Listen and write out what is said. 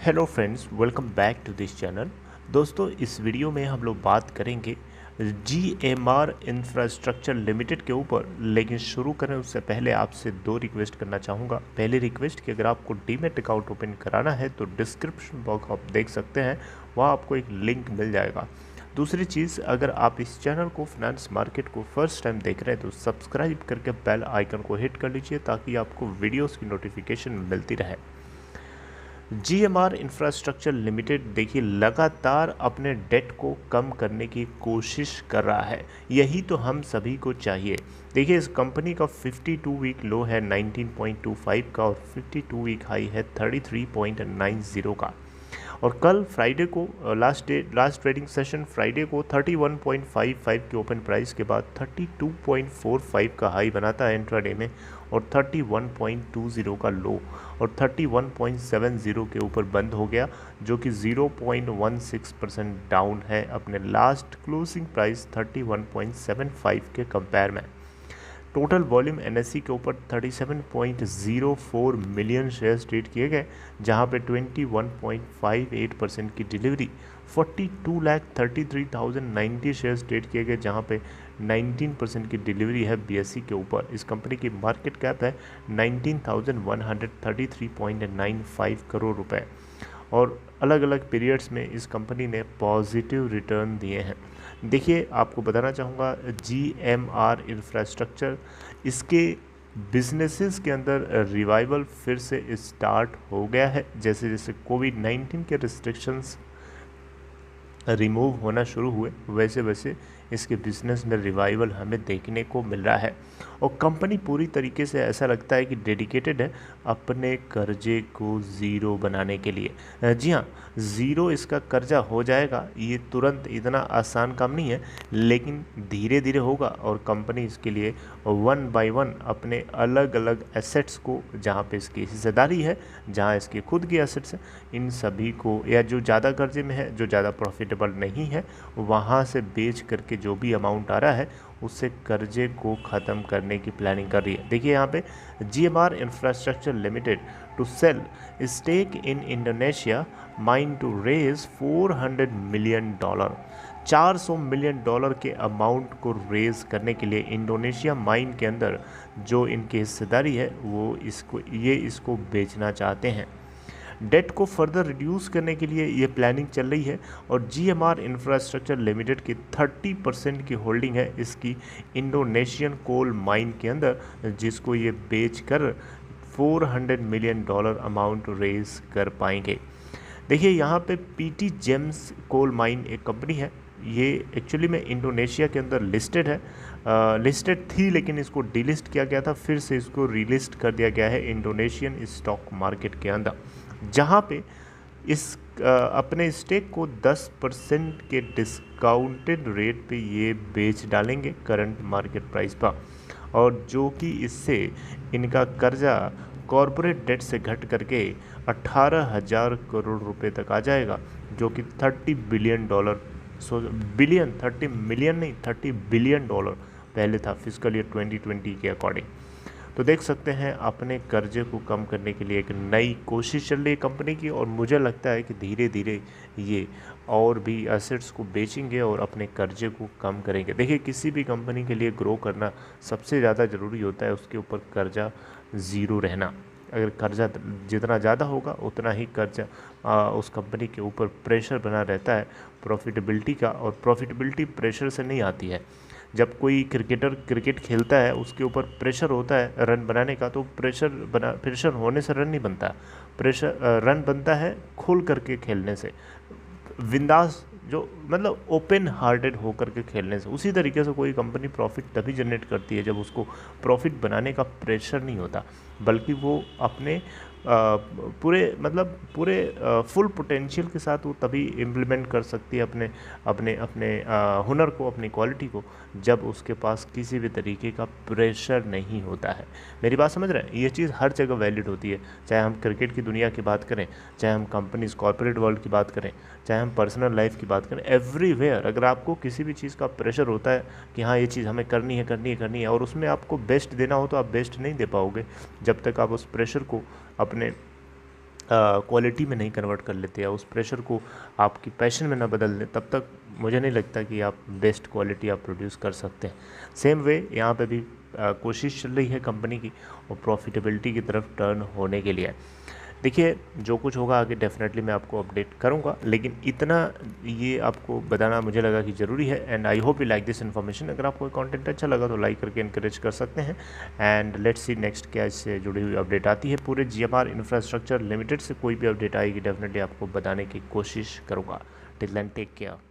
Hello friends, welcome back to this channel. दोस्तों, इस video में हम लोग बात करेंगे GMR इंफ्रास्ट्रक्चर लिमिटेड के ऊपर। लेकिन शुरू करें उससे पहले आपसे दो रिक्वेस्ट करना चाहूँगा। पहली रिक्वेस्ट कि अगर आपको डीमैट अकाउंट ओपन कराना है तो डिस्क्रिप्शन बॉक्स आप देख सकते हैं, वहाँ आपको एक लिंक मिल जाएगा। दूसरी चीज़, अगर आप इस चैनल को फाइनेंस मार्केट को फर्स्ट टाइम देख रहे हैं तो सब्सक्राइब करके बेल आइकन को हिट कर लीजिए ताकि आपको वीडियोज़ की नोटिफिकेशन मिलती रहे। GMR इंफ्रास्ट्रक्चर लिमिटेड देखिए लगातार अपने डेट को कम करने की कोशिश कर रहा है। यही तो हम सभी को चाहिए। देखिए, इस कंपनी का 52 वीक लो है 19.25 का और 52 वीक हाई है 33.90 का। और कल फ्राइडे को लास्ट ट्रेडिंग सेशन फ्राइडे को 31.55 के ओपन प्राइस के बाद 32.45 का हाई बनाता है इंट्राडे में और 31.20 का लो और 31.70 के ऊपर बंद हो गया, जो कि 0.16% डाउन है अपने लास्ट क्लोजिंग प्राइस 31.75 के कंपेयर में। टोटल वॉल्यूम NSE के ऊपर 37.04 मिलियन शेयर्स ट्रेड किए गए, जहां पे 21.58% की डिलीवरी 42,33,090 शेयर्स ट्रेड किए गए, जहां पे 19% की डिलीवरी है BSE के ऊपर। इस कंपनी की मार्केट कैप है 19,133.95 करोड़ रुपए और अलग अलग पीरियड्स में इस कंपनी ने पॉजिटिव रिटर्न दिए हैं। देखिए, आपको बताना चाहूँगा GMR इंफ्रास्ट्रक्चर, इसके बिजनेसेस के अंदर रिवाइवल फिर से स्टार्ट हो गया है। जैसे जैसे कोविड-19 के रिस्ट्रिक्शंस रिमूव होना शुरू हुए, वैसे वैसे इसके बिजनेस में रिवाइवल हमें देखने को मिल रहा है और कंपनी पूरी तरीके से ऐसा लगता है कि डेडिकेटेड है अपने कर्जे को ज़ीरो बनाने के लिए। जी हाँ, ज़ीरो इसका कर्जा हो जाएगा। ये तुरंत इतना आसान काम नहीं है, लेकिन धीरे धीरे होगा और कंपनी इसके लिए वन बाय वन अपने अलग अलग एसेट्स को, जहाँ पे इसकी हिस्सेदारी है, जहाँ इसकी खुद की एसेट्स हैं, इन सभी को, या जो ज़्यादा कर्जे में है, जो ज़्यादा प्रॉफिटेबल नहीं है, वहाँ से बेच करके जो भी अमाउंट आ रहा है उससे कर्जे को ख़त्म करने की प्लानिंग कर रही है। देखिए यहाँ पे GMR infrastructure limited to sell stake in Indonesia mine to raise $400 million. $400 million के अमाउंट को रेज करने के लिए इंडोनेशिया माइन के अंदर जो इनकी हिस्सेदारी है वो इसको बेचना चाहते हैं। डेट को फर्दर रिड्यूस करने के लिए ये प्लानिंग चल रही है और GMR इंफ्रास्ट्रक्चर लिमिटेड की 30% की होल्डिंग है इसकी इंडोनेशियन कोल माइन के अंदर, जिसको ये बेचकर $400 मिलियन अमाउंट रेज कर पाएंगे। देखिए यहाँ पे PT जेम्स कोल माइन एक कंपनी है। ये एक्चुअली में इंडोनेशिया के अंदर लिस्टेड है, लिस्टेड थी लेकिन इसको डिलिस्ट किया गया था, फिर से इसको रीलिस्ट कर दिया गया है इंडोनेशियन स्टॉक मार्केट के अंदर, जहाँ पे इस अपने स्टेक को 10% के डिस्काउंटेड रेट पे ये बेच डालेंगे करंट मार्केट प्राइस पर, और जो कि इससे इनका कर्जा कॉरपोरेट डेट से घट करके 18,000 करोड़ रुपए तक आ जाएगा, जो कि $30 बिलियन, 30 मिलियन नहीं, $30 बिलियन पहले था फिस्कल ईयर 2020 के अकॉर्डिंग। तो देख सकते हैं अपने कर्जे को कम करने के लिए एक नई कोशिश चल रही है कंपनी की, और मुझे लगता है कि धीरे धीरे ये और भी एसेट्स को बेचेंगे और अपने कर्जे को कम करेंगे। देखिए, किसी भी कंपनी के लिए ग्रो करना सबसे ज़्यादा ज़रूरी होता है उसके ऊपर कर्जा ज़ीरो रहना। अगर कर्जा जितना ज़्यादा होगा उतना ही कर्जा उस कंपनी के ऊपर प्रेशर बना रहता है प्रॉफिटेबिलिटी का, और प्रॉफिटेबिलिटी प्रेशर से नहीं आती है। जब कोई क्रिकेटर क्रिकेट खेलता है उसके ऊपर प्रेशर होता है रन बनाने का, तो प्रेशर होने से रन नहीं बनता, रन बनता है खोल करके खेलने से, विंदास जो मतलब ओपन हार्टेड होकर के खेलने से। उसी तरीके से कोई कंपनी प्रॉफिट तभी जनरेट करती है जब उसको प्रॉफिट बनाने का प्रेशर नहीं होता, बल्कि वो अपने पूरे फुल पोटेंशियल के साथ वो तभी इम्प्लीमेंट कर सकती है अपने अपने अपने हुनर को, अपनी क्वालिटी को, जब उसके पास किसी भी तरीके का प्रेशर नहीं होता है। मेरी बात समझ रहे हैं? ये चीज़ हर जगह वैलिड होती है, चाहे हम क्रिकेट की दुनिया की बात करें, चाहे हम कंपनीज कॉर्पोरेट वर्ल्ड की बात करें, चाहे हम पर्सनल लाइफ की बात करें, एवरीवेयर अगर आपको किसी भी चीज़ का प्रेशर होता है कि हाँ ये चीज़ हमें करनी है और उसमें आपको बेस्ट देना हो, तो आप बेस्ट नहीं दे पाओगे जब तक आप उस प्रेशर को अपने क्वालिटी में नहीं कन्वर्ट कर लेते या उस प्रेशर को आपकी पैशन में ना बदल दें, तब तक मुझे नहीं लगता कि आप बेस्ट क्वालिटी आप प्रोड्यूस कर सकते हैं। सेम वे यहाँ पे भी कोशिश चल रही है कंपनी की और प्रॉफिटेबिलिटी की तरफ टर्न होने के लिए। देखिए जो कुछ होगा आगे डेफिनेटली मैं आपको अपडेट करूंगा, लेकिन इतना ये आपको बताना मुझे लगा कि ज़रूरी है। And I hope you like this information. अगर आपको कंटेंट अच्छा लगा तो लाइक करके इनकरेज कर सकते हैं। एंड लेट्स सी नेक्स्ट क्या इससे जुड़ी हुई अपडेट आती है। पूरे GMR इंफ्रास्ट्रक्चर लिमिटेड से कोई भी अपडेट आएगी डेफिनेटली आपको बताने की कोशिश करूँगा। Till then take care.